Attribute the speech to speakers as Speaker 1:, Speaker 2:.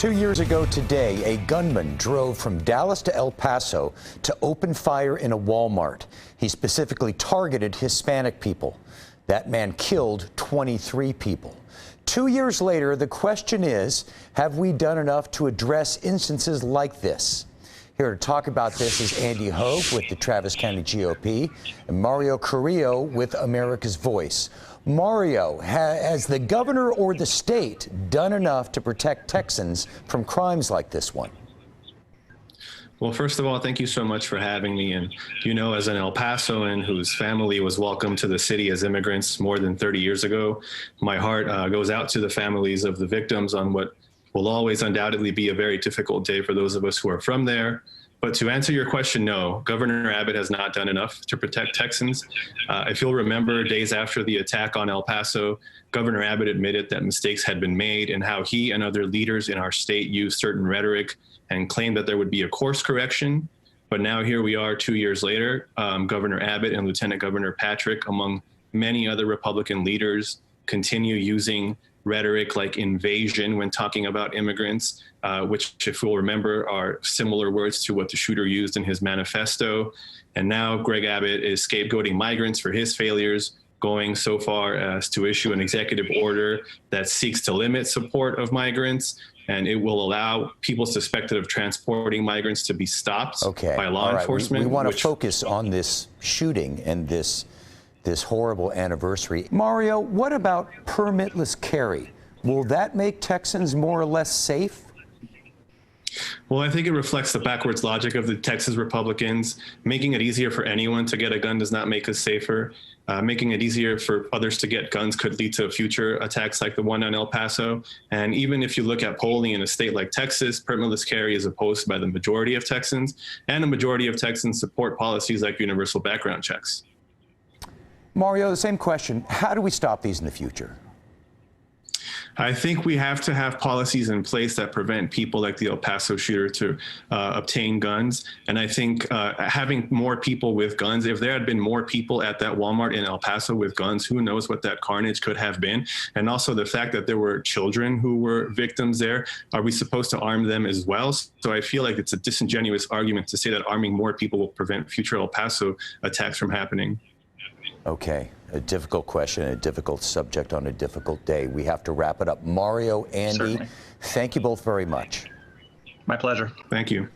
Speaker 1: 2 years ago today, a gunman drove from Dallas to El Paso to open fire in a Walmart. He specifically targeted Hispanic people. That man killed 23 people. 2 years later, the question is, have we done enough to address instances like this? Here to talk about this is Andy Hogue with the Travis County GOP and Mario Carrillo with America's Voice. Mario, has the governor or the state done enough to protect Texans from crimes like this one?
Speaker 2: Well, first of all, thank you so much for having me. And, you know, as an El Pasoan whose family was welcomed to the city as immigrants more than 30 years ago, my heart goes out to the families of the victims on what will always undoubtedly be a very difficult day for those of us who are from there. But to answer your question, no, Governor Abbott has not done enough to protect Texans. If you'll remember, days after the attack on El Paso, Governor Abbott admitted that mistakes had been made and how he and other leaders in our state used certain rhetoric and claimed that there would be a course correction. But now here we are 2 years later, Governor Abbott and Lieutenant Governor Patrick, among many other Republican leaders, continue using rhetoric like invasion when talking about immigrants, which, if you'll remember, are similar words to what the shooter used in his manifesto. And now Greg Abbott is scapegoating migrants for his failures, going so far as to issue an executive order that seeks to limit support of migrants. And it will allow people suspected of transporting migrants to be stopped by law enforcement.
Speaker 1: We want to focus on this shooting and this horrible anniversary. Mario, what about permitless carry? Will that make Texans more or less safe?
Speaker 2: Well, I think it reflects the backwards logic of the Texas Republicans. Making it easier for anyone to get a gun does not make us safer. Making it easier for others to get guns could lead to future attacks like the one on El Paso. And even if you look at polling in a state like Texas, permitless carry is opposed by the majority of Texans, and a majority of Texans support policies like universal background checks.
Speaker 1: Mario, the same question. How do we stop these in the future?
Speaker 2: I think we have to have policies in place that prevent people like the El Paso shooter to obtain guns. And I think having more people with guns, if there had been more people at that Walmart in El Paso with guns, who knows what that carnage could have been. And also the fact that there were children who were victims there, are we supposed to arm them as well? So I feel like it's a disingenuous argument to say that arming more people will prevent future El Paso attacks from happening.
Speaker 1: Okay, a difficult question, a difficult subject on a difficult day. We have to wrap it up. Mario, Andy,
Speaker 3: Certainly.
Speaker 1: Thank you both very much.
Speaker 3: My pleasure.
Speaker 2: Thank you.